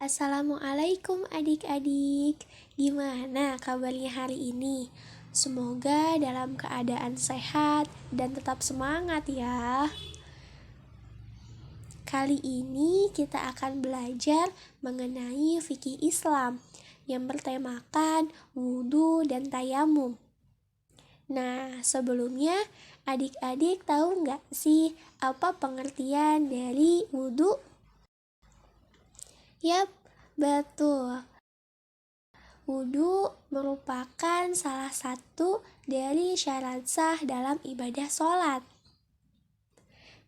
Assalamualaikum adik-adik. Gimana kabarnya hari ini? Semoga dalam keadaan sehat dan tetap semangat ya. Kali ini kita akan belajar mengenai fikih Islam yang bertemakan wudhu dan tayamum. Nah, sebelumnya adik-adik tahu nggak sih apa pengertian dari wudhu? Yap, betul. Wudhu merupakan salah satu dari syarat sah dalam ibadah sholat.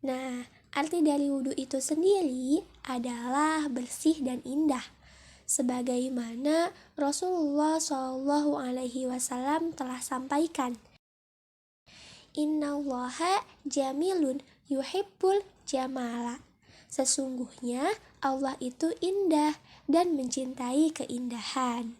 Nah, arti dari wudhu itu sendiri adalah bersih dan indah. Sebagaimana Rasulullah SAW telah sampaikan, Innallaha jamilun yuhibbul jamala. Sesungguhnya Allah itu indah dan mencintai keindahan.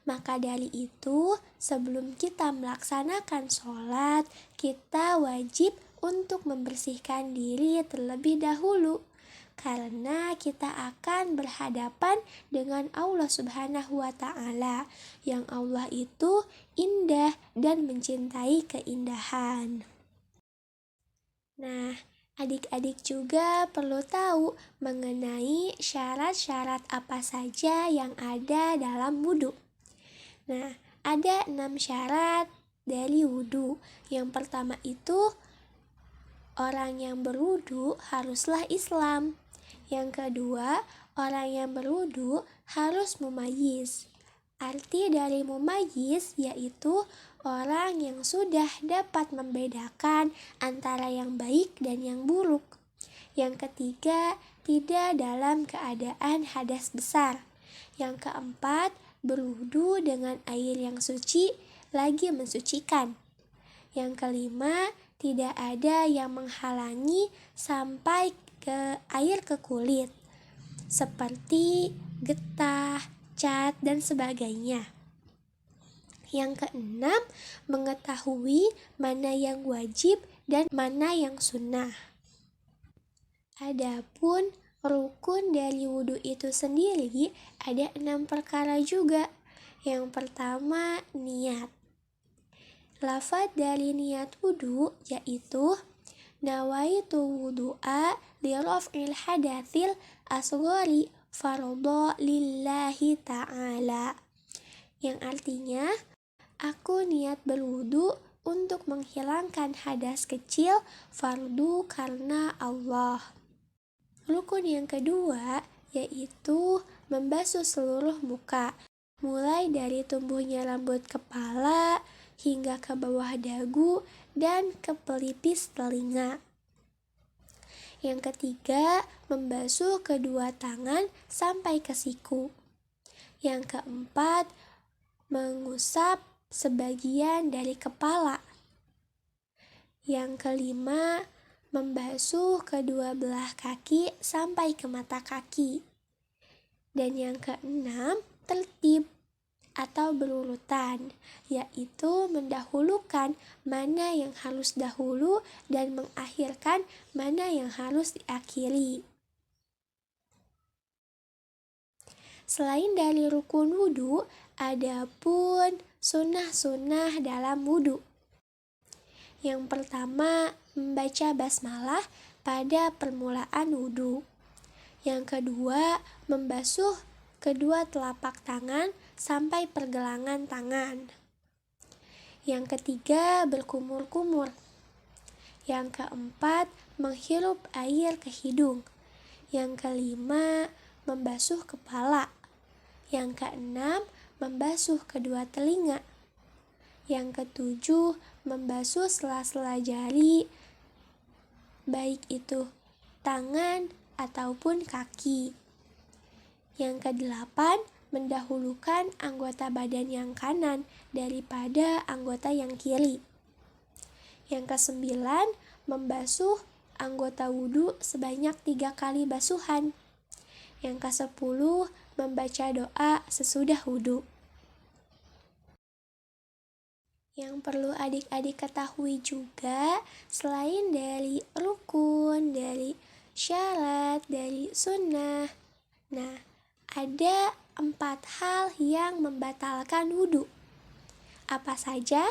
Maka dari itu, sebelum kita melaksanakan sholat, kita wajib untuk membersihkan diri terlebih dahulu. Karena kita akan berhadapan dengan Allah Subhanahu wa Ta'ala, yang Allah itu indah dan mencintai keindahan. Nah, adik-adik juga perlu tahu mengenai syarat-syarat apa saja yang ada dalam wudhu. Nah, ada 6 syarat dari wudhu. Yang pertama itu, orang yang berwudhu haruslah Islam. Yang kedua, orang yang berwudhu harus mumayyiz. Arti dari mumayyiz yaitu orang yang sudah dapat membedakan antara yang baik dan yang buruk. Yang ketiga, tidak dalam keadaan hadas besar. Yang keempat, berwudu dengan air yang suci lagi mensucikan. Yang kelima, tidak ada yang menghalangi sampai ke air ke kulit, seperti getah, cat, dan sebagainya. Yang keenam, mengetahui mana yang wajib dan mana yang sunnah. Adapun rukun dari wudhu itu sendiri ada 6 perkara juga. Yang pertama, niat. Lafaz dari niat wudhu yaitu nawaitu wudu'a liraf'il hadatsil asghari fardhu lillahi ta'ala. Yang artinya, aku niat berwudu untuk menghilangkan hadas kecil fardu karena Allah. Rukun yang kedua yaitu membasuh seluruh muka, mulai dari tumbuhnya rambut kepala hingga ke bawah dagu dan ke pelipis telinga. Yang ketiga, membasuh kedua tangan sampai ke siku. Yang keempat, mengusap sebagian dari kepala. Yang kelima, membasuh kedua belah kaki sampai ke mata kaki. Dan yang keenam, tertib atau berurutan, yaitu mendahulukan mana yang harus dahulu dan mengakhirkan mana yang harus diakhiri. Selain dari rukun wudhu, ada pun sunnah-sunnah dalam wudhu. Yang pertama, membaca basmalah pada permulaan wudhu. Yang kedua, membasuh kedua telapak tangan sampai pergelangan tangan. Yang ketiga, berkumur-kumur. Yang keempat, menghirup air ke hidung. Yang kelima, membasuh kepala. Yang keenam, membasuh kedua telinga. Yang ketujuh, membasuh sela-sela jari, baik itu tangan ataupun kaki. Yang kedelapan, mendahulukan anggota badan yang kanan daripada anggota yang kiri. Yang kesembilan, membasuh anggota wudhu sebanyak 3 kali basuhan. Yang kesepuluh, membaca doa sesudah wudhu. Yang perlu adik-adik ketahui juga, selain dari rukun, dari syarat, dari sunnah, Nah, ada 4 hal yang membatalkan wudhu. Apa saja?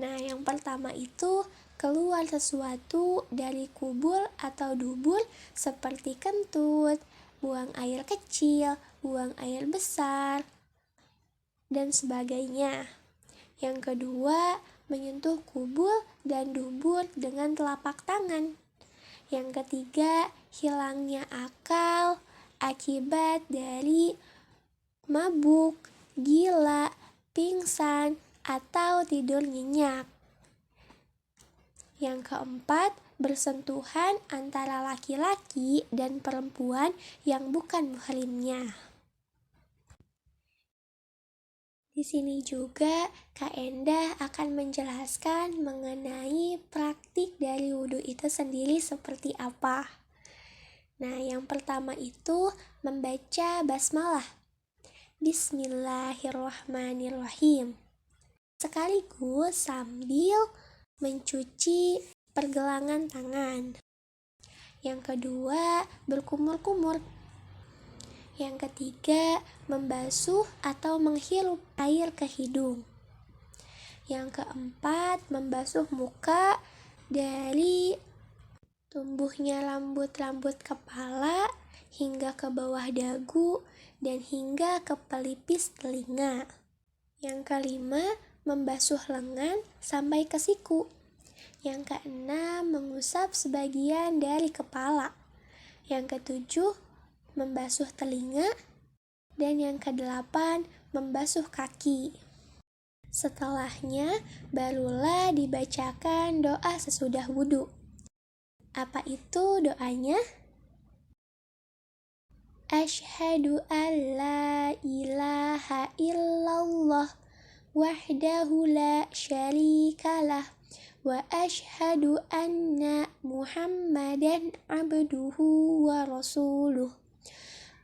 Nah, yang pertama itu keluar sesuatu dari kubul atau dubur seperti kentut, buang air kecil, buang air besar, dan sebagainya. Yang kedua, menyentuh kubul dan dubur dengan telapak tangan. Yang ketiga, hilangnya akal akibat dari mabuk, gila, pingsan, atau tidur nyenyak. Yang keempat, bersentuhan antara laki-laki dan perempuan yang bukan muhrimnya. Di sini juga Kak Endah akan menjelaskan mengenai praktik dari wudhu itu sendiri seperti apa. Nah, yang pertama itu membaca basmalah. Bismillahirrahmanirrahim. Sekaligus sambil mencuci pergelangan tangan. Yang kedua, berkumur-kumur. Yang ketiga, membasuh atau menghirup air ke hidung. Yang keempat, membasuh muka dari tumbuhnya rambut-rambut kepala hingga ke bawah dagu dan hingga ke pelipis telinga. Yang kelima, membasuh lengan sampai ke siku. Yang keenam, mengusap sebagian dari kepala. Yang ketujuh, membasuh telinga. Dan yang kedelapan, membasuh kaki. Setelahnya, barulah dibacakan doa sesudah wudhu. Apa itu doanya? Asyhadu an la ilaha illallah wahdahu la syarikalah wa asyhadu anna Muhammadan abduhu wa rasuluh.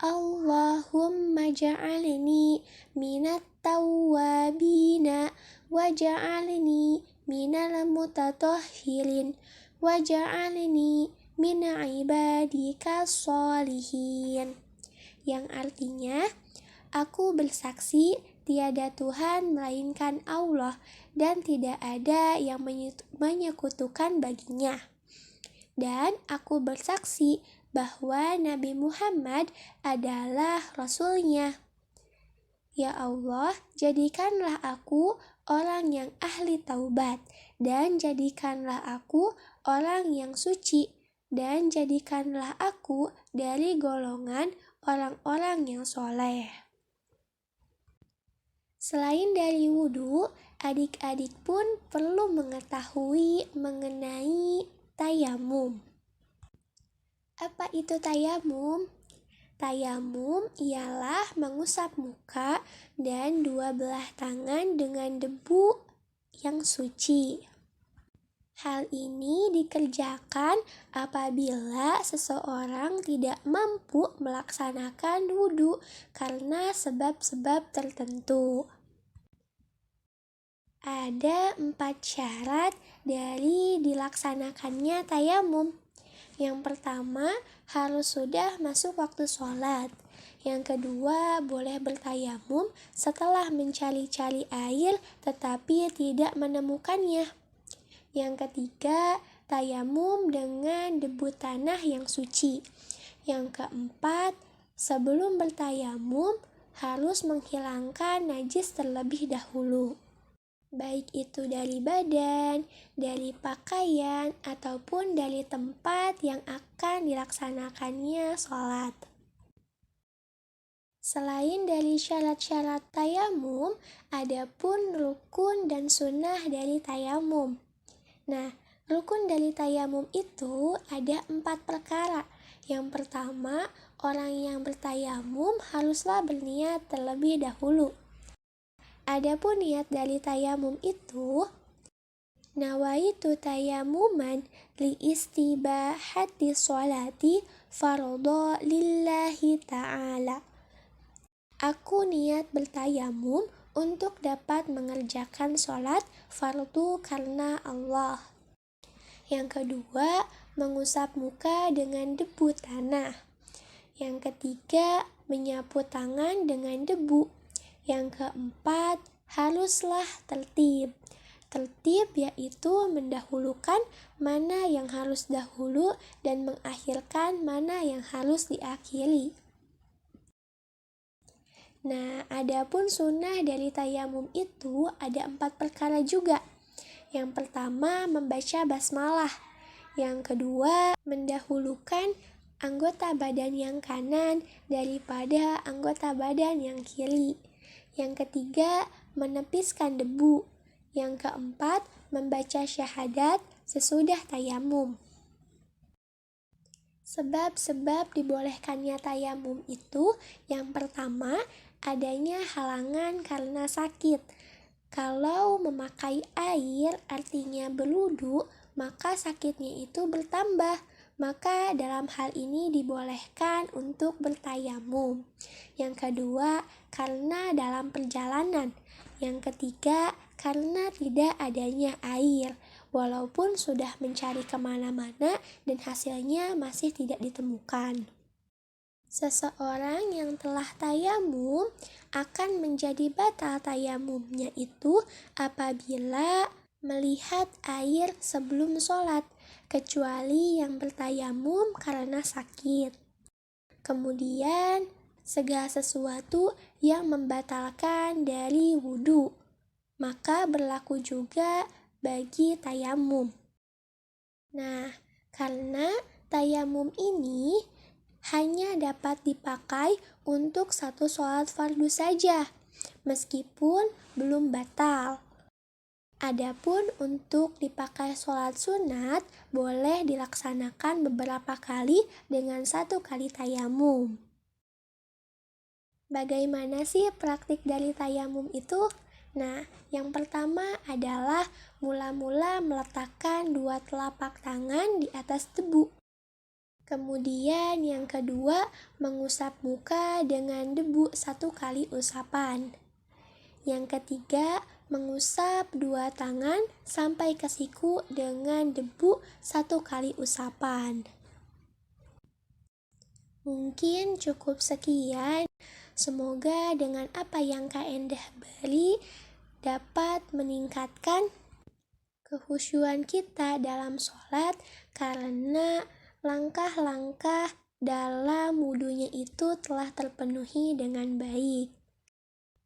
Allahumma ja'alni minat tawwabina wa ja'alni minal mutatahhirin wa ja'alni min ibadika sholihin. Yang artinya, aku bersaksi tiada Tuhan melainkan Allah dan tidak ada yang menyekutukan baginya. Dan aku bersaksi bahwa Nabi Muhammad adalah Rasul-Nya. Ya Allah, jadikanlah aku orang yang ahli taubat, dan jadikanlah aku orang yang suci, dan jadikanlah aku dari golongan orang-orang yang soleh. Selain dari wudhu, adik-adik pun perlu mengetahui mengenai tayamum. Apa itu tayamum? Tayamum ialah mengusap muka dan dua belah tangan dengan debu yang suci. Hal ini dikerjakan apabila seseorang tidak mampu melaksanakan wudhu karena sebab-sebab tertentu. Ada 4 syarat dari dilaksanakannya tayamum. Yang pertama, harus sudah masuk waktu sholat. Yang kedua, boleh bertayamum setelah mencari-cari air tetapi tidak menemukannya. Yang ketiga, tayamum dengan debu tanah yang suci. Yang keempat, sebelum bertayamum harus menghilangkan najis terlebih dahulu. Baik itu dari badan, dari pakaian, ataupun dari tempat yang akan dilaksanakannya sholat. Selain dari syarat-syarat tayamum, ada pun rukun dan sunnah dari tayamum. Nah, rukun dari tayamum itu ada 4 perkara. Yang pertama, orang yang bertayamum haruslah berniat terlebih dahulu. Adapun niat dari tayamum itu, nawaitu tayamuman li istibahati sholati fardhu lillahi ta'ala. Aku niat bertayamum untuk dapat mengerjakan sholat fardu karena Allah. Yang kedua, mengusap muka dengan debu tanah. Yang ketiga, menyapu tangan dengan debu. Yang keempat, haruslah tertib. Tertib yaitu mendahulukan mana yang harus dahulu dan mengakhirkan mana yang harus diakhiri. Nah, adapun sunnah dari tayamum itu ada 4 perkara juga. Yang pertama, membaca basmalah. Yang kedua, mendahulukan anggota badan yang kanan daripada anggota badan yang kiri. Yang ketiga, menepiskan debu. Yang keempat, membaca syahadat sesudah tayamum. Sebab-sebab dibolehkannya tayamum itu, yang pertama, adanya halangan karena sakit. Kalau memakai air artinya berwudu, maka sakitnya itu bertambah. Maka dalam hal ini dibolehkan untuk bertayamum. Yang kedua, karena dalam perjalanan. Yang ketiga, karena tidak adanya air. Walaupun sudah mencari kemana-mana dan hasilnya masih tidak ditemukan. Seseorang yang telah tayamum akan menjadi batal tayamumnya itu apabila melihat air sebelum sholat, kecuali yang bertayamum karena sakit. Kemudian, segala sesuatu yang membatalkan dari wudu, maka berlaku juga bagi tayamum. Nah, karena tayamum ini hanya dapat dipakai untuk satu sholat fardu saja, meskipun belum batal. Adapun untuk dipakai sholat sunat, boleh dilaksanakan beberapa kali dengan 1 kali tayamum. Bagaimana sih praktik dari tayamum itu? Nah, yang pertama adalah mula-mula meletakkan 2 telapak tangan di atas debu. Kemudian yang kedua, mengusap muka dengan debu 1 kali usapan. Yang ketiga, mengusap 2 tangan sampai ke siku dengan debu 1 kali usapan. Mungkin cukup sekian. Semoga dengan apa yang Kak Endah beri dapat meningkatkan kehusyuan kita dalam sholat, karena langkah-langkah dalam wudunya itu telah terpenuhi dengan baik.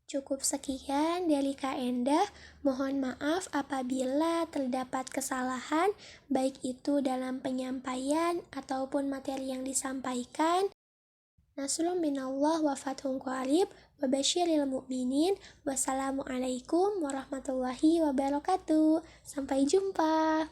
Cukup sekian dari Kak Endah. Mohon maaf apabila terdapat kesalahan, baik itu dalam penyampaian ataupun materi yang disampaikan. Nasrun minallah wa fathun qarib wa basyiril mu'minin. Wassalamualaikum warahmatullahi wabarakatuh. Sampai jumpa.